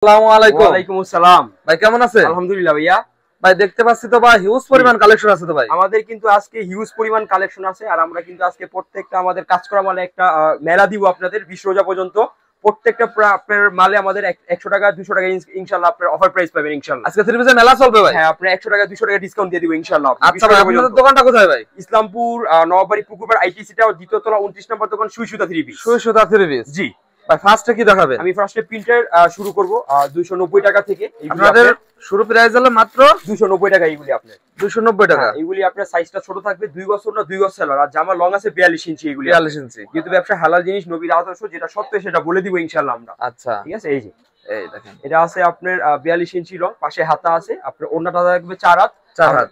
আসসালামু আলাইকুম। ওয়ালাইকুম আসসালাম। ভাই কেমন আছেন? আলহামদুলিল্লাহ ভাইয়া। ভাই দেখতে পাচ্ছি তো ভাই হিউজ পরিমাণ কালেকশন আছে তো ভাই। আমাদের কিন্তু আজকে হিউজ পরিমাণ কালেকশন আছে আর আমরা কিন্তু আজকে প্রত্যেকটা আমাদের কাজ করা মালে একটা মেলা দিব আপনাদের 20 রোজা পর্যন্ত। প্রত্যেকটা আপনার মালে আমাদের 100 টাকা 200 টাকা ইনশাআল্লাহ আপনার অফার প্রাইস পাবেন ইনশাআল্লাহ। আজকে থ্রি পিসের মেলা চলবে ভাই। হ্যাঁ, আপনি 100 টাকা 200 টাকা ডিসকাউন্ট দিয়ে দিব ইনশাআল্লাহ। আচ্ছা ভাই, আপনাদের দোকানটা কোথায় ভাই? ইসলামপুর নওয়াবাড়ি পুকুরপাড় আইটিসিটা দ্বিতীয় তলা 29 নম্বর দোকান সুই সুতা থ্রি পিস। সুই সুতা থ্রি পিস। জি ভাই ফার্স্টে কি দেখাবেন? আমি ফার্স্টে প্রিন্টার শুরু করব 290 টাকা থেকে। আপনাদের শুরু প্রাইস হলো মাত্র 290 টাকা। এইগুলি আপনার 290 টাকা। এগুলি আপনার সাইজটা ছোট থাকবে, 2 বছর না 2 গজ সেলার, আর জামা লং আছে 42 ইঞ্চি। এগুলি 42 ইঞ্চি। যেহেতু ব্যবসা হালাল জিনিস, নবীর আদর্শ, যেটা সত্য সেটা বলে দিব ইনশাআল্লাহ আমরা। আচ্ছা ঠিক আছে। এই যে এই দেখেন, এটা আছে আপনার 42 ইঞ্চি লং, পাশে হাতা আছে, আপনার ওন্নাটা থাকবে 4 হাত।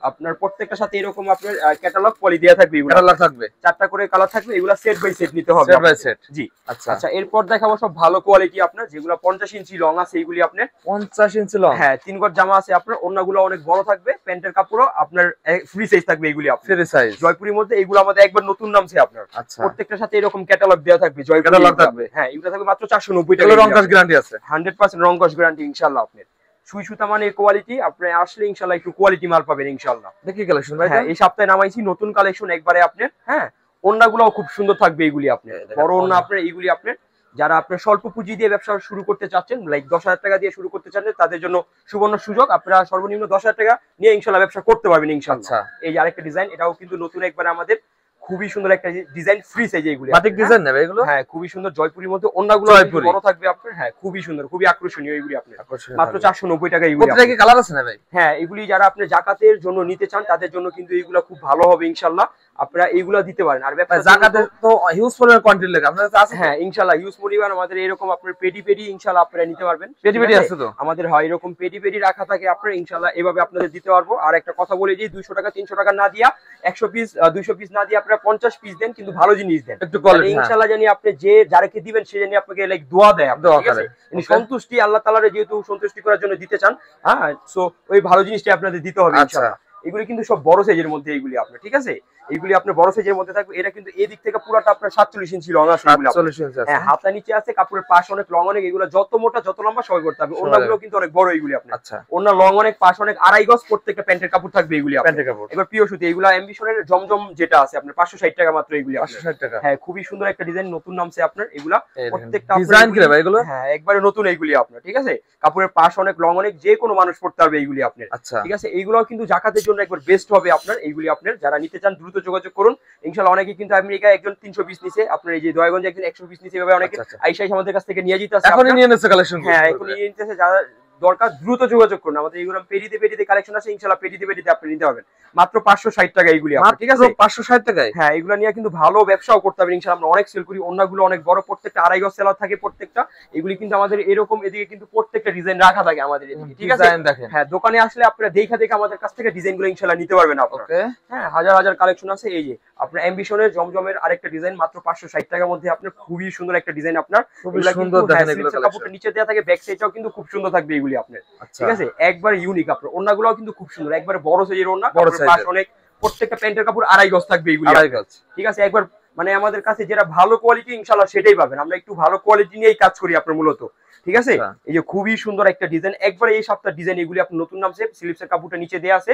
আপনার প্রত্যেকটার সাথে এরকম আপনার ক্যাটালগ পলি দেয়া থাকবে। এগুলো ক্যাটালগ থাকবে, 4টা করে কালার থাকবে। এগুলো সেট বাই সেট নিতে হবে, সেট বাই সেট। জি আচ্ছা আচ্ছা। এরপর দেখাবো সব ভালো কোয়ালিটি আপনার, যেগুলো 50 ইঞ্চি লং আছে। এইগুলি আপনার 50 ইঞ্চি লং। হ্যাঁ, 3 গজ জামা আছে আপনার। ওন্নাগুলো অনেক বড় থাকবে, প্যান্টের কাপড়ও আপনার ফ্রি সাইজ থাকবে। এগুলি আপনার ফ্রি সাইজ জয়পুরের মধ্যে। এগুলো আমাদের একবার নতুন নামছে আপনার। আচ্ছা, প্রত্যেকটার সাথে এরকম ক্যাটালগ দেওয়া থাকবে, জয় ক্যাটালগ থাকবে। হ্যাঁ, এগুলো থাকবে মাত্র 490 টাকা। এগুলো রং কস গ্যারান্টি আছে, 100% রং কস গ্যারান্টি ইনশাআল্লাহ। আপনার সুই সুতা মানে কোয়ালিটি, আপনি আসলে ইনশাআল্লাহ একটু কোয়ালিটি মাল পাবেন ইনশাআল্লাহ। দেখি কালেকশন ভাই। হ্যাঁ, এই সপ্তাহে নামাইছি নতুন কালেকশন একবারে আপনার। হ্যাঁ, ওন্নাগুলোও খুব সুন্দর থাকবে। এগুলি আপনার বড় ওন্না আপনার। এইগুলি আপনার যারা আপনার স্বল্প পুঁজি দিয়ে ব্যবসা শুরু করতে চাচ্ছেন, লাইক 10,000 টাকা দিয়ে শুরু করতে চাচ্ছেন, তাদের জন্য সুবর্ণ সুযোগ। আপনারা সর্বনিম্ন 10,000 টাকা নিয়ে ইনশাআল্লাহ ব্যবসা করতে পারবেন ইনশাআল্লাহ। এই যে আরেকটা ডিজাইন, এটাও কিন্তু নতুন একবারে আমাদের, খুবই সুন্দর একটা ডিজাইন, ফ্রি সাইজ। এইগুলি বাটিক ডিজাইন নেবে এগুলো। হ্যাঁ, খুবই সুন্দর। জয়পুরের মধ্যে ওন্নাগুলো বড় থাকবে আপনার। হ্যাঁ, খুবই সুন্দর, খুবই আকর্ষণীয়। এইগুলি আপনার মাত্র 490 টাকা। এগুলি প্রত্যেকটা কি কালার আছে না ভাই? হ্যাঁ, এগুলি যারা আপনি জাকাতের জন্য নিতে চান তাদের জন্য কিন্তু এইগুলা খুব ভালো হবে ইনশাআল্লাহ। আপনারা এইগুলা দিতে পারেন। আর ব্যবসা জাকাতে তো হিউজ পরিমাণ কোয়ান্টিটি লাগে আপনাদের কাছে আছে? হ্যাঁ ইনশাআল্লাহ হিউজ পরিমাণ আমাদের এরকম আপনার পেডি পেডি ইনশাআল্লাহ আপনারা নিতে পারবেন। পেডি পেডি আছে তো আমাদের, হয় এরকম পেডি পেডি রাখা থাকে আপনারা ইনশাআল্লাহ এভাবে আপনাদের দিতে পারবো। আর একটা কথা বলে দিই, 200 টাকা 300 টাকা না দিয়া 100 পিস 200 পিস না দিয়ে আপনারা 50 পিস দেন, কিন্তু ভালো জিনিস দেন একটু কোয়ালিটি। ইনশাআল্লাহ জানি আপনি যে যারাকে দিবেন সে জানি আপনাকে লাইক দোয়া দেয়। ঠিক আছে, সন্তুষ্টি আল্লাহ তাআলার, যেহেতু সন্তুষ্টি করার জন্য দিতে চান। হ্যাঁ, সো ওই ভালো জিনিসটা আপনাদের দিতে হবে ইনশাআল্লাহ। এগুলি কিন্তু সব বড় সাইজের মধ্যে এইগুলি আপনার। ঠিক আছে, এইগুলি আপনার বড় সাইজের মধ্যে থাকবে। এটা কিন্তু এই দিক থেকে পুরোটা আপনার 47 ইঞ্চি লং আছে। 47 ইঞ্চি আছে। হ্যাঁ, হাতা নিচে আছে, কাপড়ের পাশ অনেক, লং অনেক। এগুলো যত মোটা যত লম্বা সবাই করতে হবে। ওন্নাগুলো কিন্তু অনেক বড় এইগুলি আপনার। আচ্ছা, ওন্না লং অনেক, পাশ অনেক, 2.5 গজ প্রত্যেকটা প্যান্টের কাপড় থাকবে এইগুলি প্যান্টের কাপড়। এবার প্রিয় সুতি, এগুলো অ্যাম্বিশনের জমজম যেটা আছে আপনার 560 টাকা মাত্র। এইগুলি 560 টাকা। হ্যাঁ, খুবই সুন্দর একটা ডিজাইন, নতুন নামছে আপনার। এগুলা প্রত্যেকটা ডিজাইন কি ভাই এগুলো? হ্যাঁ, একবারে নতুন এইগুলি আপনার। ঠিক আছে, কাপড়ের পাশ অনেক, লং অনেক, যে কোনো মানুষ পড়তে পারবে এইগুলি আপনার। আচ্ছা, ঠিক আছে, এইগুলোও কিন্তু জাকাতের জন্য একবার বেস্ট হবে আপনার। এইগুলি আপনার যারা নিতে চান দ্রুত যোগাযোগ করুন ইনশাআল্লাহ। অনেকে কিন্তু আমেরিকায় একজন 300 পিস নিছে, আপনার এই যে দয়াগঞ্জে একজন 100 পিস নিছে, এভাবে অনেকে আইসাই আমাদের কাছ থেকে নিয়ে যেতেছে। এখনই নিয়ে নিচ্ছে কালেকশন। হ্যাঁ, এখনই নিয়ে নিতেছে। যারা দরকার দ্রুত যোগাযোগ করুন। আমাদের এইগুলো পেডিতে পেডিতে কালেকশন আছে ইনশাআল্লাহ। পেডিতে পেডিতে আপনি নিতে পারবেন মাত্র 560 টাকা এইগুলি আপনার। ঠিক আছে, 560 টাকায়। হ্যাঁ, এগুলো নিয়ে কিন্তু ভালো ব্যবসাও করতে পারবেন ইনশাআল্লাহ। আমরা অনেক সেল করি। ওন্নাগুলো অনেক বড়, প্রত্যেকটা 2.5 গজ সেলার থাকে প্রত্যেকটা। এগুলি কিন্তু আমাদের এরকম এদিকে কিন্তু প্রত্যেকটা ডিজাইন রাখা থাকে আমাদের এদিকে। ঠিক আছে, হ্যাঁ, দোকানে আসলে আপনারা দেখা দেখা আমাদের কাছ থেকে ডিজাইনগুলো ইনশাআল্লাহ নিতে পারবেন আপনারা। হ্যাঁ, হাজার হাজার কালেকশন আছে। এই যে আপনার অ্যাম্বিশনের জমজমের আরেকটা ডিজাইন মাত্র 560 টাকার মধ্যে আপনার, খুবই সুন্দর একটা ডিজাইন আপনার। খুবই সুন্দর দেখেন, এগুলো কাপড়টা নিচে দেওয়া থাকে, ব্যাক সাইডটাও কিন্তু খুব সুন্দর থাকবে এইগুলি আপনার। ঠিক আছে, একবার ইউনিক আপনার। ওন্নাগুলোও কিন্তু খুব সুন্দর, একবারে বড় সাইজের ওন্না, পাশ অনেক, প্রত্যেকটা প্যান্টের কাপড় 2.5 গজ থাকবে এইগুলি 2.5 গজ। ঠিক আছে, একবার মানে আমাদের কাছে যেটা ভালো কোয়ালিটি ইনশাআল্লাহ সেটাই পাবেন। আমরা একটু ভালো কোয়ালিটি নিয়েই কাজ করি আপনার মূলত। ঠিক আছে, এই যে খুবই সুন্দর একটা ডিজাইন, একবারে এই সপ্তাহ ডিজাইন। এগুলি আপনার নতুন নামছে, স্লিপসের কাপড়টা নিচে দেয়া আছে।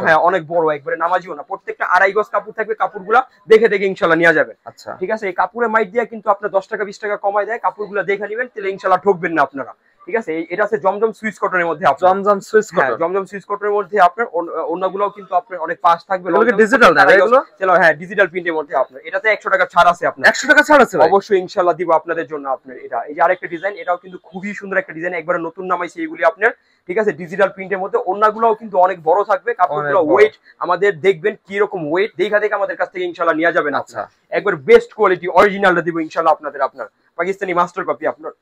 হ্যাঁ, অনেক বড়, একবারে নামাজিও না, প্রত্যেকটা 2.5 গজ কাপড় থাকবে। কাপড়গুলা দেখে দেখে ইনশাআল্লাহ নেওয়া যাবে। আচ্ছা, ঠিক আছে, এই কাপড়ে মাইট দিয়া কিন্তু আপনার 10 টাকা 20 টাকা কমায় দেয়। কাপড়গুলা দেখে নেবেন, তাহলে ইনশাআল্লাহ ঠকবেন না আপনারা। ঠিক আছে, এটা আছে জমজম সুইস কটনের মধ্যে। জমজম সুইস কটন, হ্যাঁ, জমজম সুইস কটনের মধ্যে আপনার ওন্নাগুলোও কিন্তু আপনার অনেক পাশ থাকবে। ডিজিটাল না এগুলো? চলো, হ্যাঁ, ডিজিটাল প্রিন্টের মধ্যে আপনার। এটাতে 100 টাকা ছাড় আছে আপনার। 100 টাকা ছাড় আছে অবশ্যই ইনশাআল্লাহ দিব আপনাদের জন্য আপনার। এটা এই যে আরেকটা ডিজাইন, এটাও কিন্তু খুবই সুন্দর একটা ডিজাইন, একবারে নতুন নামাইছে এইগুলি আপনার। ঠিক আছে, ডিজিটাল প্রিন্টের মধ্যে। ওন্নাগুলোও কিন্তু অনেক বড় থাকবে। কাপড়গুলো ওয়েট আমাদের দেখবেন কি রকম ওয়েট, দেখা দেখে আমাদের কাছ থেকে ইনশাআল্লাহ নেওয়া যাবে না। আচ্ছা, একবার বেস্ট কোয়ালিটি অরিজিনালটা দিব ইনশাআল্লাহ আপনাদের। আপনার পাকিস্তানি মাস্টার কপি আপনার।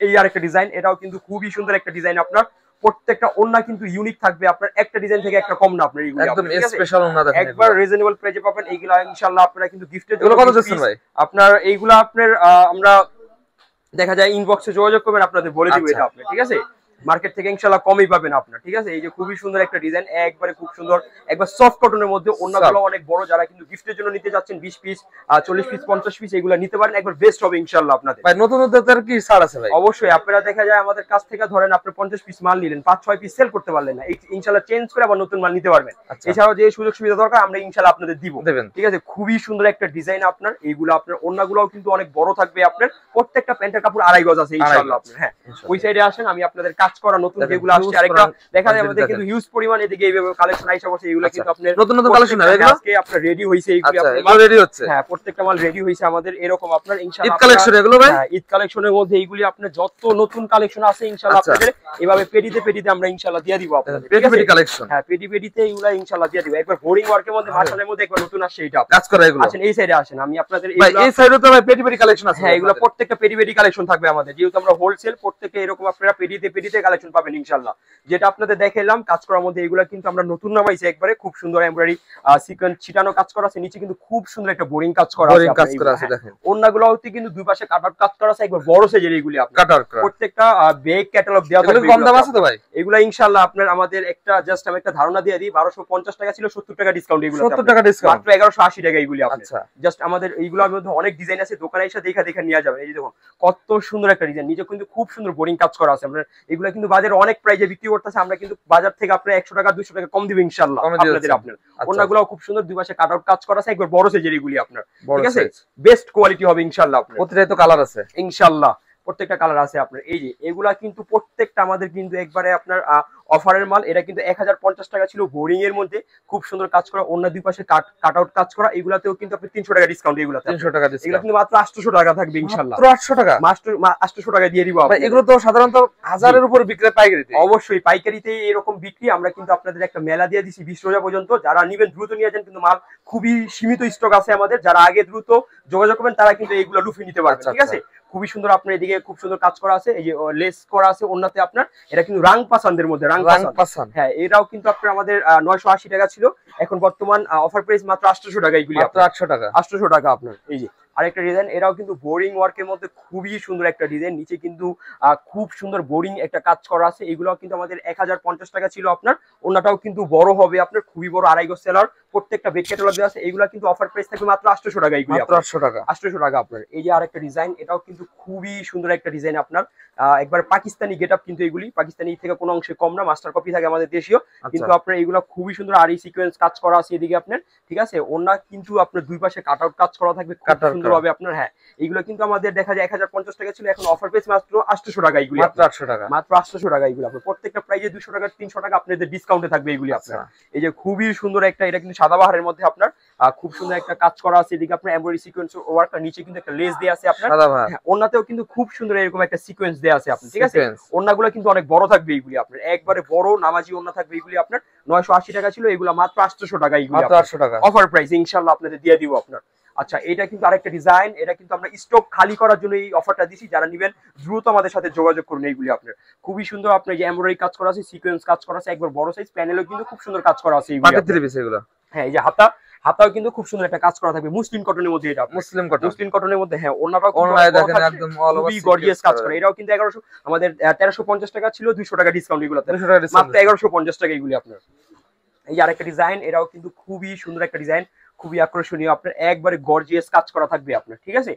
এই আরেকটা ডিজাইন, এটাও কিন্তু খুবই সুন্দর একটা ডিজাইন আপনার। প্রত্যেকটা ওন্না কিন্তু ইউনিক থাকবে আপনার, একটা ডিজাইন থেকে একটা কম না আপনার। এইগুলো একদম স্পেশাল ওন্না দেখেন, একবার রিজনেবল প্রাইসে পাবেন এইগুলো ইনশাআল্লাহ। আপনারা কিন্তু গিফটের জন্য কত দিচ্ছেন ভাই আপনার? এইগুলো আপনার আমরা দেখা যায় ইনবক্সে যোগাযোগ করবেন, আপনাদের বলে দিব এটা আপনার। ঠিক আছে, মার্কেট থেকে ইনশাআল্লাহ কমই পাবেন আপনার, ঠিক আছে। এই যে খুবই সুন্দর একটা ডিজাইন, একবারে খুব সুন্দর, একবার সফট কটনের মধ্যে, ওন্নাগুলো অনেক বড়, যারা কিন্তু গিফটের জন্য নিতে যাচ্ছেন 20 পিস 40 পিস 50 পিস এগুলো নিতে পারেন, একবার বেস্ট হবে ইনশাআল্লাহ আপনাদের। ভাই নতুন নতুন কি ছাড় আছে ভাই? অবশ্যই আপনারা দেখা যায় আমাদের কাছ থেকে ধরেন আপনি 50 পিস মাল নিলেন, 5-6 পিস সেল করতে পারলেন না, ইনশাআল্লাহ চেঞ্জ করে আবার নতুন মাল নিতে পারবেন। এছাড়াও যে সুযোগ সুবিধা দরকার আমরা ইনশাআল্লাহ আপনাদের দিব, ঠিক আছে। খুবই সুন্দর একটা ডিজাইন আপনার, এইগুলো আপনার ওন্নাগুলোও কিন্তু অনেক বড় থাকবে আপনার, প্রত্যেকটা প্যান্টের কাপড় 2.5 গজ আছে ইনশাআল্লাহ আপনার। হ্যাঁ, ওই সাইডে আসেন, আমি আপনাদের কাজ করা নতুন যেগুলো আসছে আরেকটা দেখা যায় আমাদের কিন্তু হিউজ পরিমাণ এদিকে এইভাবে কালেকশন আইসা বসে, এগুলো কিন্তু আপনার নতুন নতুন কালেকশন আছে, এগুলো আজকে আপনার রেডি হইছে, এইগুলো আপনার মাল রেডি হচ্ছে। হ্যাঁ, প্রত্যেকটা মাল রেডি হইছে আমাদের এরকম আপনার ইনশাআল্লাহ ঈদ কালেকশন এগুলো ভাই। হ্যাঁ, ঈদ কালেকশনের মধ্যে এইগুলি আপনার যত নতুন কালেকশন আছে ইনশাআল্লাহ আপনাদের এভাবে পেডিতে আমরা ইনশাআল্লাহ দিয়ে দিব আপনাদের, পেডি কালেকশন। হ্যাঁ, পেডিতে এগুলা ইনশাআল্লাহ দিয়ে দিব। একবার বোরিং ওয়ার্কের মধ্যে মার্শালের মধ্যে একবার নতুন আসছে এটা কাজ করা এগুলো। আছেন এই সাইডে আসেন, আমি আপনাদের ভাই এই সাইডে তো ভাই পেডি কালেকশন আছে। হ্যাঁ, এগুলো প্রত্যেকটা পেডি কালেকশন থাকবে আমাদের, যেহেতু আমরা হোলসেল, প্রত্যেকটা এরকম আপনারা পেডিতে কালেকশন পাবেন ইনশাআল্লাহ। যেটা আপনাদের দেখাইলাম কাজ করার মধ্যে, এগুলো কিন্তু আমরা নতুন নামাইছি একবারে, খুব সুন্দর এমব্রয়ডারি সিকোয়েন্স ছিটানো কাজ করা আছে, নিচে কিন্তু খুব সুন্দর একটা বোরিং কাজ করা আছে দেখেন। ওন্নাগুলোতে কিন্তু দুই পাশে কাট আউট কাজ করা আছে, একবার বড় সাইজের এগুলি আপনার কাট আউট, প্রত্যেকটা বেগ ক্যাটালগ দেওয়া থাকবে। কম দাম আছে তো ভাই এগুলা ইনশাআল্লাহ আপনার আমাদের একটা জাস্ট আমি একটা ধারণা দিয়ে দিই, 1250 টাকা ছিল, 70 টাকা ডিসকাউন্ট, এগুলো 70 টাকা ডিসকাউন্ট, মাত্র 1180 টাকা এগুলি আপনার। জাস্ট আমাদের এইগুলোর মধ্যে অনেক ডিজাইন আছে, দোকানে এসে দেখা নিয়ে যাবেন। এই যে দেখুন কত সুন্দর একটা ডিজাইন, নিচে কিন্তু খুব সুন্দর বোরিং কাজ করা আছে। আমরা এগুলা কিন্তু বাজারে অনেক প্রাইসে বিক্রি করতেছে, আমরা কিন্তু বাজার থেকে আপনার 100 টাকা 200 টাকা কম দিব ইনশাআল্লাহ আপনাদের। আপনার ওন্নাগুলো খুব সুন্দর, দুই পাশে কাট আউট কাজ করা আছে, একবার বড় সাইজের এগুলি আপনার, ঠিক আছে। বেস্ট কোয়ালিটি হবে ইনশাআল্লাহ আপনার, প্রত্যেকটা তো কালার আছে ইনশাআল্লাহ প্রত্যেকটা কালার আছে আপনার। এই যে এগুলা কিন্তু প্রত্যেকটা আমাদের কিন্তু একবারে আপনার অফারের মাল। এটা কিন্তু 1050 টাকা ছিল বোরিং এর মধ্যে, খুব সুন্দর কাজ করা, অন্য দুই পাশে কাট আউট কাজ করা, এগুলাতেও কিন্তু আপনি 300 টাকা ডিসকাউন্ট, এগুলা 300 টাকা ডিসকাউন্ট, এগুলা কিন্তু মাত্র 800 টাকা থাকবে ইনশাআল্লাহ। মাত্র 800 টাকা, মাত্র 800 টাকা দিয়ে দিব ভাই। এগুলো তো সাধারণত 1000 এর উপর বিক্রি পাইকারিতে। অবশ্যই পাইকারিতে এরকম বিক্রি। আমরা কিন্তু আপনাদের একটা মেলা দিয়ে দিছি 20 রোজা পর্যন্ত, যারা নিবেন দ্রুত নিয়ে যান, কিন্তু মাল খুবই সীমিত স্টক আছে আমাদের, যারা আগে দ্রুত যোগাযোগ করবেন তারা কিন্তু এইগুলো লুফে নিতে পারবেন, ঠিক আছে। খুবই সুন্দর আপনার এদিকে খুব সুন্দর কাজ করা আছে, এই যে লেস করা আছে ওন্নাতে আপনার, এটা কিন্তু রাং পাসানদের মধ্যে, রাং পাসান। হ্যাঁ, এটাও কিন্তু আপনার আমাদের 980 টাকা ছিল, এখন বর্তমান অফার প্রাইস মাত্র 800 টাকা, এগুলি মাত্র 800 টাকা, 800 টাকা আপনার। এই যে আরেকটা ডিজাইন, এটাও কিন্তু বোরিং ওয়ার্কের মধ্যে খুবই সুন্দর একটা ডিজাইন, নিচে কিন্তু খুব সুন্দর বোরিং একটা কাজ করা আছে। এগুলো কিন্তু আমাদের 1050 টাকা ছিল আপনার, ওন্নাটাও কিন্তু বড় হবে আপনার, খুবই বড় 2.5 গজ সেলার, প্রত্যেকটা বেড ক্যাটালগ দেওয়া আছে। এগুলো কিন্তু অফার প্রাইস থাকবে মাত্র 800 টাকা, এগুলো মাত্র 800 টাকা, 800 টাকা আপনার। এই যে আরেকটা ডিজাইন, এটাও কিন্তু খুবই সুন্দর একটা ডিজাইন আপনার, একবার পাকিস্তানি গেটআপ, কিন্তু এগুলি পাকিস্তানি থেকে কোনো অংশে কম না, মাস্টার কপি থাকে আমাদের দেশীয়, কিন্তু আপনার এগুলো খুবই সুন্দর আর এই সিকোয়েন্স কাজ করা আছে এদিকে আপনার, ঠিক আছে। ওন্না কিন্তু আপনার দুই পাশে কাট আউট কাজ করা থাকবে, খুব সুন্দর হবে আপনার। হ্যাঁ, এইগুলো কিন্তু আমাদের দেখা যায় 1050 টাকা ছিল, এখন অফার প্রাইস মাত্র 800 টাকা, এগুলি মাত্র 800 টাকা, মাত্র 800 টাকা। এগুলো আপনার প্রত্যেকটা প্রাইসে 200 টাকা 300 টাকা আপনাদের ডিসকাউন্টে থাকবে এগুলি আপনার। এই যে খুবই সুন্দর একটা, এটা কিন্তু সাদাবাহারের মধ্যে আপনার খুব সুন্দর একটা কাজ করা আছে, এদিকে আপনার এমব্রয়ডারি সিকোয়েন্স ওয়ার্ক, নিচে কিন্তু একটা লেস দেয়া আছে আপনার, ওন্নাতেও কিন্তু খুব সুন্দর এরকম একটা সিকোয়েন্স দেয়া আছে আপনার, ঠিক আছে। ওন্নাগুলো কিন্তু অনেক বড় থাকবে এগুলি আপনার, একবারে বড় নামাজি ওন্না থাকবে এগুলি আপনার। 980 টাকা ছিল, এগুলো মাত্র 800 টাকা, এগুলো মাত্র 800 টাকা অফার প্রাইস ইনশাআল্লাহ আপনাদের দিয়ে দিব আপনার। আচ্ছা, এটা কিন্তু আরেকটা ডিজাইন, এটা কিন্তু আমরা স্টক খালি করার জন্য এই অফারটা দিছি, যারা নেবেন দ্রুত আমাদের সাথে যোগাযোগ করুন। এইগুলি আপনার খুবই সুন্দর, আপনার যে এমব্রয়ডারি কাজ করা আছে, সিকোয়েন্স কাজ করা আছে, একবার বড় সাইজ প্যানেলও কিন্তু খুব সুন্দর কাজ করা আছে এগুলো। হ্যাঁ, এই যে হাতাও কিন্তু খুব সুন্দর একটা কাজ করা থাকবে, মুসলিম কটনের মধ্যে, এটা মুসলিম কটনের মধ্যে। হ্যাঁ, ওন্নাটাও দেখেন একদম অল ওভার গর্জিয়াস কাজ করা। এটাও কিন্তু 1100 আমাদের 1350 টাকা ছিল, 200 টাকা ডিসকাউন্ট, এগুলো মাত্র 1150 টাকা এগুলি আপনার। এই যে আরেকটা ডিজাইন, এটাও কিন্তু খুবই সুন্দর একটা ডিজাইন, খুবই আকর্ষণীয় আপনার, একবারে গর্জিয়াস কাজ করা থাকবে আপনার, ঠিক আছে।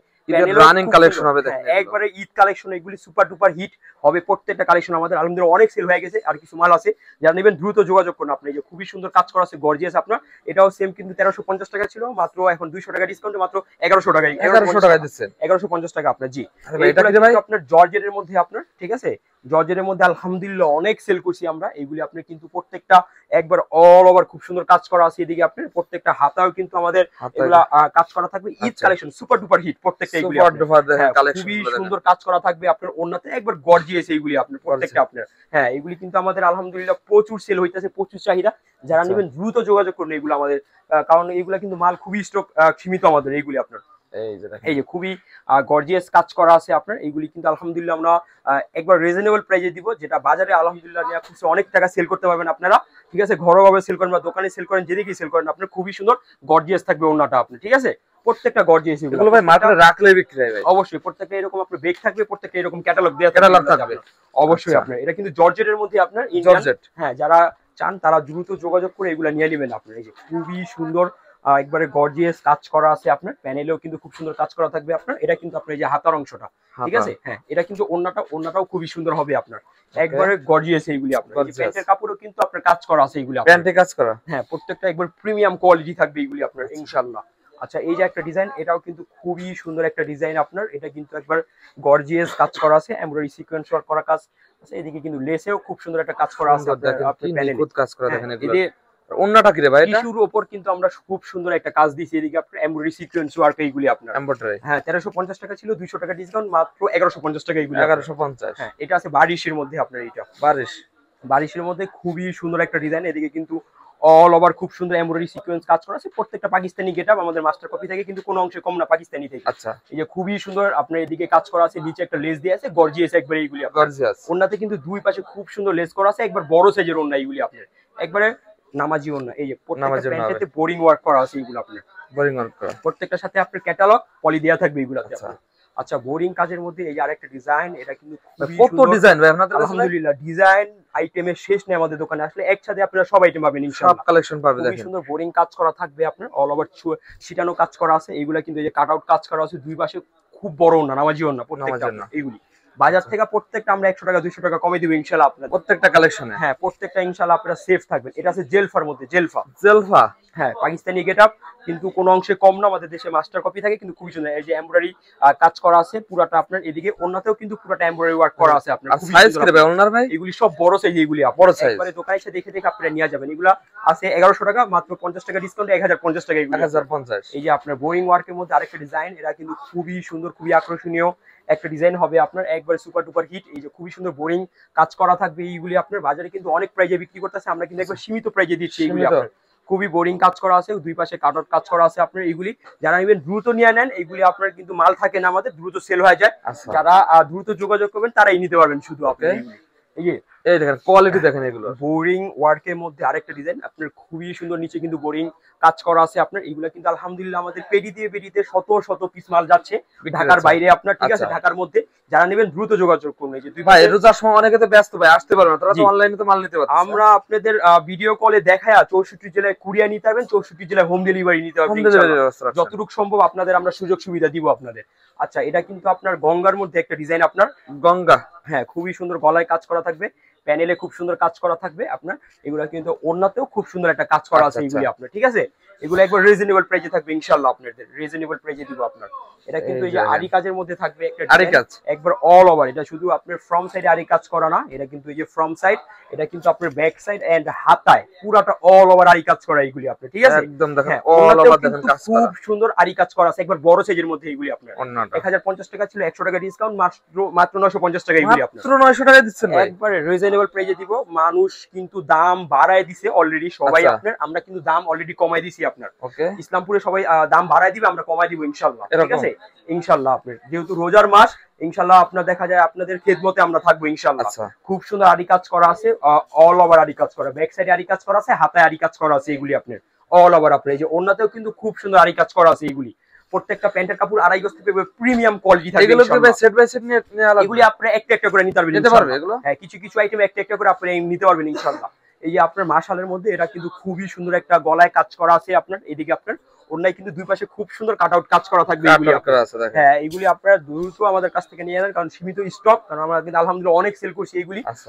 রানিং কালেকশন হবে, দেখেন একবারে ঈদ কালেকশন, এগুলি সুপার ডুপার হিট হবে প্রত্যেকটা কালেকশন আমাদের। আলহামদুলিল্লাহ অনেক সেল হয়ে গেছে, আর কিছু মাল আছে, যারা নেবেন দ্রুত যোগাযোগ করুন। আপনি যে খুবই সুন্দর কাজ করা আছে গর্জিয়াস আপনার, এটাও সেম কিন্তু 1350 টাকা ছিল, মাত্র এখন 200 টাকা ডিসকাউন্টে মাত্র 1100 টাকায়, 1100 টাকা দিচ্ছেন, 1150 টাকা আপনার। জি, এটা কিন্তু আপনার জর্জেটের মধ্যে আপনার, ঠিক আছে। জর্জেটের মধ্যে আলহামদুলিল্লাহ অনেক সেল করছি আমরা, এগুলি আপনি কিন্তু প্রত্যেকটা একবার অল ওভার খুব সুন্দর কাজ করা আছে এদিকে আপনার, প্রত্যেকটা হাতাও কিন্তু আমাদের এগুলা কাজ করা থাকবে, Eid collection super duper hit প্রত্যেকটা, এগুলি খুবই সুন্দর কাজ করা থাকবে আপনার, ওন্নাতে একবার গর্জিয়াস এইগুলি আপনার প্রত্যেকটা আপনার। হ্যাঁ, এগুলি কিন্তু আমাদের আলহামদুলিল্লাহ প্রচুর সেল হইতেছে, প্রচুর চাহিদা, যারা নেবেন দ্রুত যোগাযোগ করুন এগুলো আমাদের, কারণ এইগুলা কিন্তু মাল খুবই স্টক সীমিত আমাদের এইগুলি আপনার। এই যে খুবই গর্জিয়াস কাজ করা আছে আপনার। এইগুলি কিন্তু আলহামদুলিল্লাহ আমরা একবার রিজনেবল প্রাইসে দিব, যেটা বাজারে আলহামদুলিল্লাহ নিয়ে খুব অনেক টাকা সেল করতে পারবেন আপনারা। ঠিক আছে, ঘরোয়াভাবে সেল করেন বা দোকানে সেল করেন, যেদিকেই সেল করেন আপনার খুবই সুন্দর গর্জিয়াস থাকবে ওড়নাটা আপনার। ঠিক আছে, প্রত্যেকটা গর্জিয়াস এগুলো ভাই মার্কেটে রাখলে বিক্রি হয় ভাই? অবশ্যই, প্রত্যেকটা এরকম আপনার বেগ থাকবে, প্রত্যেকটা এরকম ক্যাটালগ দেওয়া থাকবে অবশ্যই আপনার। এটা কিন্তু জর্জেটের মধ্যে আপনার জর্জেট, হ্যাঁ, যারা চান তারা দ্রুত যোগাযোগ করে এগুলা নিয়ে নেবেন আপনার। এই যে খুবই সুন্দর একবারে গর্জিয়াস কাজ করা আছে আপনার, প্যানেলেও কিন্তু খুব সুন্দর কাজ করা থাকবে আপনার। এটা কিন্তু আপনার এই যে হাতার অংশটা, ঠিক আছে, হ্যাঁ এটা কিন্তু ওড়নাটাও খুবই সুন্দর হবে আপনার, একবারে গর্জিয়াস এইগুলি আপনার। প্যান্টের কাপড়ও কিন্তু আপনার কাজ করা আছে এইগুলি, প্যান্টে কাজ করা, হ্যাঁ প্রত্যেকটা একবার প্রিমিয়াম কোয়ালিটি থাকবে এইগুলি আপনার ইনশাআল্লাহ। আচ্ছা, এই যে একটা ডিজাইন, এটাও কিন্তু খুবই সুন্দর একটা ডিজাইন আপনার। এটা কিন্তু একবার গর্জিয়াস কাজ করা আছে, এমব্রয়ডারি সিকোয়েন্স ওয়ার্ক করা কাজ আছে। এদিকে কিন্তু লেসেও খুব সুন্দর একটা কাজ করা আছে আপনার প্যানেলে, কাজ করা দেখেন। এগুলো ওন্নাটা কি রে ভাই? এটা টিস্যুর উপর কিন্তু আমরা খুব সুন্দর একটা কাজ দিয়েছি। এদিকে আপনার এমব্রয়ডারি সিকোয়েন্স ওয়ার্ক এইগুলি আপনার এমব্রয়ডারি, হ্যাঁ 1350 টাকা ছিল, 200 টাকা ডিসকাউন্ট, মাত্র 1150 টাকা এইগুলি। 1150, হ্যাঁ এটা আছে বারিশের মধ্যে আপনার। এটা বারিশের মধ্যে খুবই সুন্দর একটা ডিজাইন। এদিকে কিন্তু অল ওভার খুব সুন্দর এমব্রয়ডারি সিকোয়েন্স কাজ করা আছে, প্রত্যেকটা পাকিস্তানি গেটআপ আমাদের মাস্টার কপি থেকে কিন্তু কোনো অংশে কম না পাকিস্তানি থেকে। আচ্ছা, এই যে খুবই সুন্দর আপনার এদিকে কাজ করা আছে, নিচে একটা লেস দিয়ে আছে গর্জিয়াস একবার এইগুলি গর্জিয়াস। ওন্নাতে কিন্তু দুই পাশে খুব সুন্দর লেস করা আছে, একবার বড় সাইজের ওন্না এইগুলি আপনার, একবারে নামাজি ওন্না। এই যে প্রত্যেকটা প্যান্টেতে বোরিং ওয়ার্ক করা আছে এইগুলো আপনার, বোরিং ওয়ার্ক করা, প্রত্যেকটার সাথে আপনার ক্যাটালগ পলি দেয়া থাকবে এইগুলাতে আপনার। আচ্ছা, বোরিং কাজের মধ্যে এই যে আরেকটা ডিজাইন, এটা কিন্তু খুবই কত সুন্দর ডিজাইন ভাই আপনাদের কাছে? আলহামদুলিল্লাহ ডিজাইন আইটেমের শেষ নেই আমাদের দোকানে, আসলে একসাথে আপনারা সব আইটেম পাবেন ইনশাআল্লাহ, সব কালেকশন পাবেন। দেখেন সুন্দর বোরিং কাজ করা থাকবে আপনার, অল ওভার ছিটানো কাজ করা আছে। এইগুলা কিন্তু এই যে কাট আউট কাজ করা আছে, দুই পাশে খুব বড় না নামাজি ওন্না প্রত্যেকটা। এইগুলি বাজার থেকে প্রত্যেকটা আমরা 100 টাকা 200 টাকা কমে দিব ইনশাআল্লাহ আপনাদের প্রত্যেকটা কালেকশনে। হ্যাঁ প্রত্যেকটা ইনশাআল্লাহ আপনারা সেফ থাকবেন। এটা আছে জেলফার মধ্যে, জেলফা হ্যাঁ পাকিস্তানি গেটআপ, কিন্তু কোন অংশে কম না, আমাদের দেশে মাস্টার কপি থাকে, কিন্তু খুবই সুন্দর। এই যে এমব্রয়ডারি কাজ করা আছে পুরাটা আপনার, এদিকে ওন্নাতেও কিন্তু পুরাটা এমব্রয়ডারি ওয়ার্ক করা আছে আপনার। সাইজ কি ভাই ওন্নার ভাই? এগুলি সব বড় সাইজ, এগুলি বড় সাইজ, একবারে দোকানে এসে দেখে দেখে আপনারা নিয়ে যাবেন। এগুলা আছে 1100 টাকা, মাত্র 50 টাকা ডিসকাউন্টে 1050 টাকা এগুলো 1050। এই যে আপনার বোরিং ওয়ার্কের মধ্যে আরেকটা ডিজাইন, এটা কিন্তু খুবই সুন্দর, খুবই আকর্ষণীয় একটা ডিজাইন হবে আপনার, একবারে সুপার ডুপার হিট। এই যে খুবই সুন্দর বোরিং কাজ করা থাকবে এইগুলি আপনার। বাজারে কিন্তু অনেক প্রাইজে বিক্রি করতেছে, আমরা কিন্তু একবার সীমিত প্রাইজে দিচ্ছি এইগুলি আপনার। খুবই বোরিং কাজ করা আছে, দুই পাশে কাট আউট কাজ করা আছে আপনার। এইগুলি যারা নেবেন দ্রুত নিয়ে নেন, এইগুলি আপনার কিন্তু মাল থাকে না আমাদের, দ্রুত সেল হয়ে যায়। যারা দ্রুত যোগাযোগ করবেন তারাই নিতে পারবেন শুধু আপনি। এই দেখেন কোয়ালিটি দেখেন, এগুলো বোরিং ওয়ার্কের মধ্যে আরেকটা ডিজাইন আপনার, খুবই সুন্দর। নিচে কিন্তু বোরিং কাজ করা আছে আপনার। এগুলা কিন্তু আলহামদুলিল্লাহ আমাদের পেডিতে শত শত পিস মাল যাচ্ছে ঢাকার বাইরে আপনার, ঠিক আছে। ঢাকার মধ্যে যারা নেবেন দ্রুত যোগাযোগ করুন। এই যে ভাই রোজার সময় অনেকে তো ব্যস্ত ভাই, আসতে পারবে না, তারা তো অনলাইনে তো মাল নিতে পারবে। আমরা আপনাদের ভিডিও কলে দেখায়া 64 জেলায় কুরিয়ার নিতে পারবেন, 64 জেলায় হোম ডেলিভারি নিতে পারবেন যতটুকু সম্ভব আপনাদের আমরা সুযোগ সুবিধা দিব আপনাদের। আচ্ছা, এটা কিন্তু আপনার গঙ্গার মধ্যে একটা ডিজাইন আপনার, গঙ্গা হ্যাঁ খুবই সুন্দর, গলায় কাজ করা থাকবে, প্যানেলে খুব সুন্দর কাজ করা থাকবে আপনার। এগুলা কিন্তু ওন্নাতেও খুব সুন্দর একটা কাজ করা আছে এইগুলি আপনার, ঠিক আছে। এগুলো একবার রিজনেবল প্রাইসে থাকবে ইনশাআল্লাহ, আপনাদের রিজনেবল প্রাইসে দিব আপনার। এটা কিন্তু এই যে আরি কাজের মধ্যে থাকবে একটা আরি কাজ, একবার অল ওভার। এটা শুধু আপনার ফ্রম সাইডে আরি কাজ করা না, এটা কিন্তু এই যে ফ্রম সাইড, এটা কিন্তু আপনার ব্যাক সাইড এন্ড হাতায় পুরাটা অল ওভার আরি কাজ করা এইগুলি আপনার, ঠিক আছে। একদম দেখেন অল ওভার দেখেন কাজ করা, খুব সুন্দর আরি কাজ করা আছে, একবার বড় সাইজের মধ্যে এইগুলি আপনার। 1050 টাকা ছিল, 100 টাকা ডিসকাউন্ট, মাত্র 950 টাকা এইগুলি আপনার। মাত্র 900 টাকা দিচ্ছেন ভাই, একবার রিজনেবল প্রাইসে দিব। মানুষ কিন্তু দাম বাড়ায় দিছে অলরেডি সবাই আপনার, আমরা কিন্তু দাম অলরেডি কমাই দিছি আপনার। ওকে, ইসলামপুরে সবাই দাম বাড়ায় দিবে, আমরা কমাই দিব ইনশাআল্লাহ, ঠিক আছে ইনশাআল্লাহ। আপনার যেহেতু রোজার মাস, ইনশাআল্লাহ আপনার দেখা যায় আপনাদের খেদমতে আমরা থাকবো ইনশাআল্লাহ। খুব সুন্দর আরি কাজ করা আছে, অল ওভার আরি কাজ করা, ব্যাক সাইডে আরি কাজ করা আছে, হাতায় আরি কাজ করা আছে এগুলি আপনার অল ওভার আপনার। এই যে ওন্নাতেও কিন্তু খুব সুন্দর আরি কাজ করা আছে এইগুলি। প্রত্যেকটা প্যান্টের কাপড় 2.5 গজ থেকে প্রিমিয়াম কোয়ালিটি থাকবে। এগুলো কি সেট বাই সেট নিয়ে আলাদা? এগুলি আপনি একটা একটা করে নিতে পারবেন এগুলো, হ্যাঁ কিছু কিছু আইটেম একটা একটা করে আপনি নিতে পারবেন ইনশাআল্লাহ। এই যে আপনার মাশালের মধ্যে এটা কিন্তু খুবই সুন্দর একটা গলায় কাজ করা আছে আপনার। এদিকে আপনার ওন্নায় কিন্তু দুই পাশে খুব সুন্দর কাট আউট কাজ করা থাকবে এগুলি আপনার। হ্যাঁ এইগুলি আপনারা দ্রুত আমাদের কাছ থেকে নিয়ে নেন, কারণ সীমিত স্টক, কারণ আমরা কিন্তু আলহামদুলিল্লাহ অনেক সেল করছি এগুলি।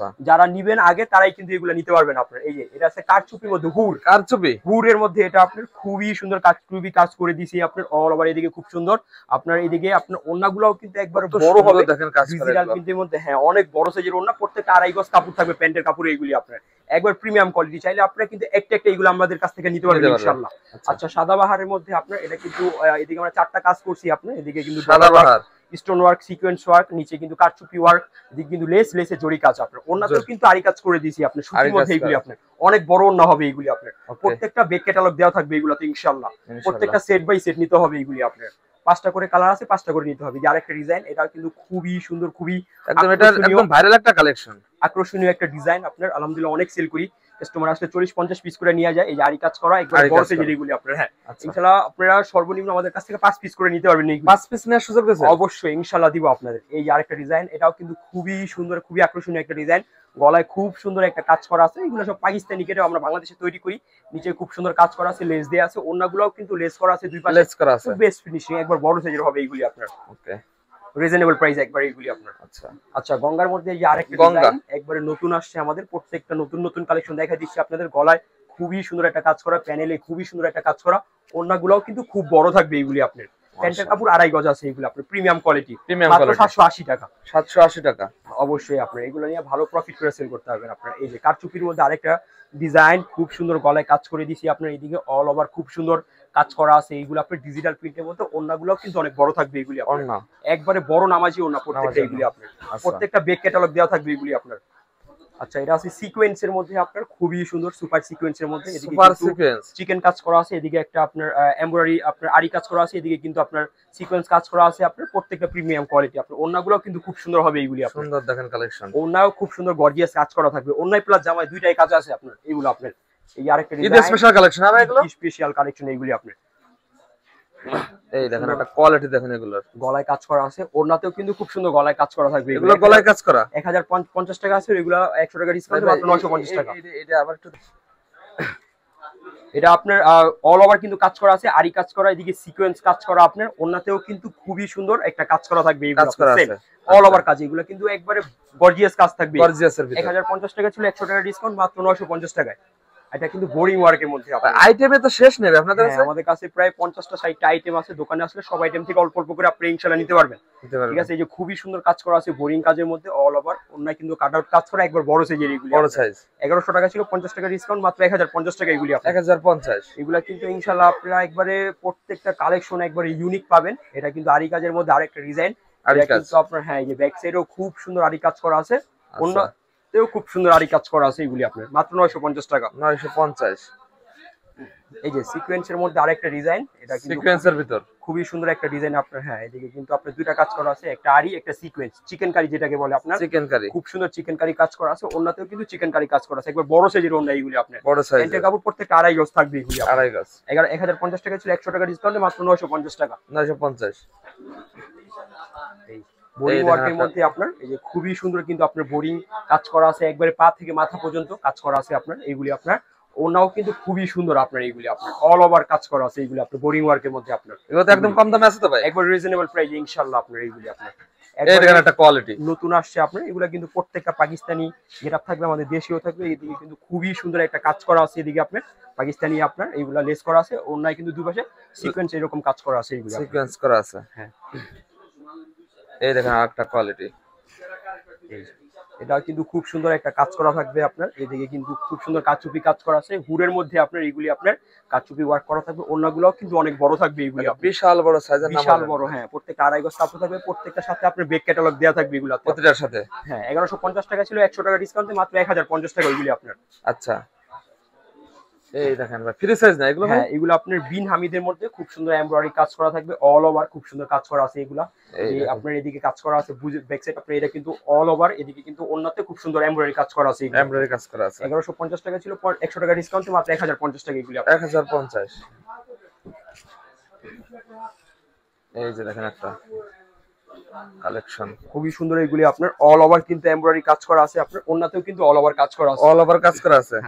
যারা নিবেন আগে তারাই কিন্তু এগুলো নিতে পারবেন আপনার। এই যে এটা আছে কারচুপির মধ্যে হুরের মধ্যে, এটা আপনার খুবই সুন্দর কারচুপি কাজ করে দিয়েছি আপনার অল ওভার। এদিকে খুব সুন্দর আপনার, এদিকে আপনার ওন্নাগুলোও কিন্তু একবার বড় হবে দেখেন কাজ ডিজিটাল প্রিন্টের মধ্যে, হ্যাঁ অনেক বড় সাইজের ওন্না, প্রত্যেকটা 2.5 গজ কাপড় থাকবে প্যান্টের কাপড় এগুলি আপনার, একবার প্রিমিয়াম কোয়ালিটি। চাইলে আপনারা কিন্তু একটা একটা এগুলো আমাদের কাছ থেকে নিতে পারবেন ইনশাআল্লাহ। আচ্ছা, সাদাবাহারের মধ্যে আপনার এটা কিন্তু এদিকে আমরা 4টা কাজ করছি আপনার। এদিকে কিন্তু Sadabahar, stone work, sequence work, নিচে কিন্তু কারচুপি ওয়ার্ক, এদিকে কিন্তু লেসে জরি কাজ আপনার। ওন্নাতেও কিন্তু আরি কাজ করে দিয়েছি আপনার সুতির মধ্যে এগুলি আপনার, অনেক বড় ওন্না হবে এগুলি আপনার। প্রত্যেকটা বেক ক্যাটালগ দেওয়া থাকবে এগুলোতে ইনশাআল্লাহ, প্রত্যেকটা সেট বাই সেট নিতে হবে এগুলি আপনার। 5টা করে কালার আছে, 5টা করে নিতে হবে। যে আরেকটা ডিজাইন, এটা কিন্তু খুবই সুন্দর, খুবই একদম এটা একদম ভাইরাল একটা কালেকশন, আকর্ষণীয় একটা ডিজাইন। আপনার আলহামদুলিল্লাহ অনেক সেল করি, কাস্টমার আসলে 40-50 পিস করে নিয়ে যায়। এই যে আরি কাজ করা একবার বড় সাইজের এগুলি আপনার। হ্যাঁ ইনশাআল্লাহ আপনারা সর্বনিম্ন আমাদের কাছ থেকে 5 পিস করে নিতে পারবেন। 5 পিস নেওয়ার সুযোগ আছে অবশ্যই, ইনশাআল্লাহ দিব আপনাদের। এই যে আরেকটা ডিজাইন, এটাও কিন্তু খুবই সুন্দর, খুবই আকর্ষণীয় একটা ডিজাইন। গলায় খুব সুন্দর একটা কাজ করা আছে। এগুলো সব পাকিস্তানি কেটে আমরা বাংলাদেশে তৈরি করি। নিচে খুব সুন্দর কাজ করা আছে, লেস দেয়া আছে। ওন্নাগুলোও কিন্তু লেস করা আছে, দুই পাশে লেস করা আছে, বেস্ট ফিনিশিং, একবার বড় সাইজের হবে এইগুলি আপনার। ওকে, রিজনেবল প্রাইস একবার এইগুলি আপনার। আচ্ছা আচ্ছা, গঙ্গার মধ্যে এই যে আরেকটা ডিজাইন একবারে নতুন আসছে আমাদের, প্রত্যেকটা নতুন নতুন কালেকশন দেখা দিচ্ছি আপনাদের। গলায় খুবই সুন্দর একটা কাজ করা, প্যানেলে খুবই সুন্দর একটা কাজ করা। ওন্নাগুলোও কিন্তু খুব বড় থাকবে এইগুলি আপনার। প্যান্টের কাপড় 2.5 গজ আছে এইগুলো আপনার, প্রিমিয়াম কোয়ালিটি, মাত্র 780 টাকা। 780 টাকা। অবশ্যই আপনার এগুলো নিয়ে ভালো প্রফিট করে সেল করতে পারবেন আপনার। এই যে কারচুপির মধ্যে আরেকটা ডিজাইন, খুব সুন্দর গলায় কাজ করে দিছি আপনার। এইদিকে অল ওভার খুব সুন্দর কাজ করা আছে। এইগুলো আপনার ডিজিটাল প্রিন্টের মধ্যে। ওন্নাগুলোও কিন্তু অনেক বড় থাকবে এগুলি আপনার, একবারে বড় নামাজি ওন্না প্রত্যেকটা এগুলি আপনার। প্রত্যেকটা বেক ক্যাটালগ দেওয়া থাকবে এগুলি আপনার। আচ্ছা, এটা আছে সিকোয়েন্সের মধ্যে আপনার, খুবই সুন্দর সুপার সিকোয়েন্সের মধ্যে। এদিকে চিকেন কাজ করা আছে, এদিকে একটা আপনার এমব্রয়ডারি আপনার আরি কাজ করা আছে, এদিকে কিন্তু আপনার সিকোয়েন্স কাজ করা আছে আপনার। প্রত্যেকটা প্রিমিয়াম কোয়ালিটি আপনার। ওন্নাগুলো কিন্তু খুব সুন্দর হবে এইগুলি আপনার। সুন্দর দেখেন কালেকশন, ওন্নাও খুব সুন্দর গর্জিয়াস কাজ করা থাকবে। ওন্নাই প্লাস জামাই দুইটাই কাজ আছে আপনার এইগুলো আপনার। এই আরেকটা ঈদ স্পেশাল কালেকশন আর এগুলো স্পেশাল কালেকশন এইগুলি আপনার। এই দেখেন একটা কোয়ালিটি দেখেন, এগুলোর গলায় কাজ করা আছে। ওড়নাতেও কিন্তু খুব সুন্দর গলায় কাজ করা থাকবে। এগুলো গলায় কাজ করা 1050 টাকা আছে, এগুলো 100 টাকা ডিসকাউন্ট, মাত্র 950 টাকা। এটা আবার একটু, এটা আপনার অল ওভার কিন্তু কাজ করা আছে, আরি কাজ করা, এদিকে সিকোয়েন্স কাজ করা আপনার। ওড়নাতেও কিন্তু খুবই সুন্দর একটা কাজ করা থাকবে। এই কাজ করা আছে অল ওভার কাজ, এগুলো কিন্তু একবারে গর্জিয়াস কাজ থাকবে। গর্জিয়াসের ভিতর 1050 টাকা ছিল, 100 টাকা ডিসকাউন্ট, মাত্র 950 টাকায়। এটা কিন্তু বোরিং ওয়ার্কের মধ্যে। আইটেমে তো শেষ নেবে আপনাদের কাছে। আমাদের কাছে প্রায় 50টা 60টা আইটেম আছে। দোকানে আসলে সব আইটেম থেকে অল্প অল্প করে আপনি ইনশাআল্লাহ নিতে পারবেন। ঠিক আছে, এই যে খুবই সুন্দর কাজ করা আছে বোরিং কাজের মধ্যে অল ওভার। ওন্না কিন্তু কাট আউট কাজ করা, একবার বড় সাইজের এগুলি, বড় সাইজ। 1100 টাকা ছিল, 50 টাকা ডিসকাউন্ট, মাত্র 1050 টাকা এগুলি আপনার। 1050। এগুলা কিন্তু ইনশাআল্লাহ আপনারা একবারে প্রত্যেকটা কালেকশন একবারে ইউনিক পাবেন। এটা কিন্তু আরি কাজের মধ্যে আরেকটা ডিজাইন। এটা কিন্তু আপনার হ্যাঁ, এই যে ব্যাক সাইডেও খুব সুন্দর আরি কাজ করা আছে। ওন্নাতেও খুব সুন্দর আরি কাজ করা আছে এগুলি আপনার, মাত্র 950 টাকা। 950। এই যে সিকোয়েন্সের মধ্যে আরেকটা ডিজাইন, এটা কিন্তু সিকোয়েন্সের ভিতর খুবই সুন্দর একটা ডিজাইন আপনার। হ্যাঁ, এদিকে কিন্তু আপনার দুইটা কাজ করা আছে, একটা আরি একটা সিকোয়েন্স, চিকেন কারি যেটাকে বলে আপনার। চিকেন কারি, খুব সুন্দর চিকেন কারি কাজ করা আছে। ওন্নাতেও কিন্তু চিকেন কারি কাজ করা আছে, একবার বড় সাইজের ওন্না এইগুলি আপনার। বড় সাইজ, প্যান্টের কাপড় প্রত্যেকটা 2.5 গজ থাকবে এগুলি। 2.5 গজ। 1050 টাকা ছিল, 100 টাকা ডিসকাউন্টে মাত্র 950 টাকা। 950। এই বোরিং ওয়ার্কের মধ্যে আপনার এই যে খুবই সুন্দর কিন্তু আপনার বোরিং কাজ করা আছে, একবারে পা থেকে মাথা পর্যন্ত কাজ করা আছে আপনার। এইগুলি আপনার ওনাও কিন্তু খুবই সুন্দর আপনার। এইগুলি আপনার অল ওভার কাজ করা আছে, এইগুলি আপনার বোরিং ওয়ার্কের মধ্যে আপনার। এগুলো তো একদম কম দামে আছে তো ভাই, একবার রিজনেবল প্রাইসে ইনশাআল্লাহ আপনার। এইগুলি আপনার এর একটা কোয়ালিটি নতুন আসছে আপনার। এগুলা কিন্তু প্রত্যেকটা পাকিস্তানি গেটআপ থাকবে, আমাদের দেশীয় থাকবে। এদিকে কিন্তু খুবই সুন্দর একটা কাজ করা আছে, এদিকে আপনার পাকিস্তানি আপনার এইগুলা লেস করা আছে। ওনায় কিন্তু দুই পাশে সিকোয়েন্স এরকম কাজ করা আছে, এইগুলা সিকোয়েন্স করা আছে। হ্যাঁ, এই দেখেন আরেকটা কোয়ালিটি, এটা কিন্তু খুব সুন্দর একটা কাজ করা থাকবে আপনার। এদিকে কিন্তু খুব সুন্দর কাচুপি কাজ করা আছে হুডের মধ্যে আপনার। এইগুলি আপনার কাচুপি ওয়ার্ক করা থাকবে। ওন্নাগুলোও কিন্তু অনেক বড় থাকবে এইগুলি, বিশাল বড় সাইজের, বিশাল বড়। হ্যাঁ, প্রত্যেকটা 2.5 গজ কাপড় থাকবে। প্রত্যেকটার সাথে আপনার বেক ক্যাটালগ দেওয়া থাকবে এগুলো প্রত্যেকটার সাথে। হ্যাঁ, 1150 টাকা ছিল, 100 টাকা ডিসকাউন্টে মাত্র 1050 টাকা এগুলি আপনার। আচ্ছা, এই দেখেন ভাই ফ্রি সাইজ না এগুলো? হ্যাঁ, এগুলো আপনার বিন হামিদের মধ্যে খুব সুন্দর এমব্রয়ডারি কাজ করা থাকবে, অল ওভার খুব সুন্দর কাজ করা আছে এগুলা। এই আপনার এদিকে কাজ করা আছে ব্যাক সাইড আপনার, এটা কিন্তু অল ওভার। এদিকে কিন্তু ওন্নাতে খুব সুন্দর এমব্রয়ডারি কাজ করা আছে, এমব্রয়ডারি কাজ করা আছে। 1150 টাকা ছিল, 100 টাকা ডিসকাউন্টে মাত্র 1050 টাকা এগুলি। 1050। এই যে দেখেন একটা কালেকশন খুবই সুন্দর এগুলি আপনার। অল ওভার কিন্তু এমব্রয়ডারি কাজ করা আছে আপনার। ওন্নাতেও কিন্তু অল ওভার কাজ করা আছে, অল ওভার কাজ করা আছে।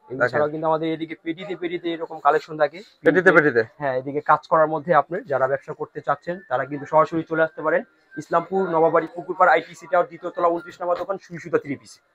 এছাড়াও কিন্তু আমাদের এদিকে পেটিতে পেটিতে এরকম কালেকশন থাকে, পেটিতে পেটিতে। হ্যাঁ, এদিকে কাজ করার মধ্যে আপনার যারা ব্যবসা করতে চাচ্ছেন তারা কিন্তু সরাসরি চলে আসতে পারেন ইসলামপুর নবাবাড়ি পুকুরপাড় আইটিসি টাওয়ার 2য় তলা 29 নম্বর দোকান, সুই সুতা 3 পিস।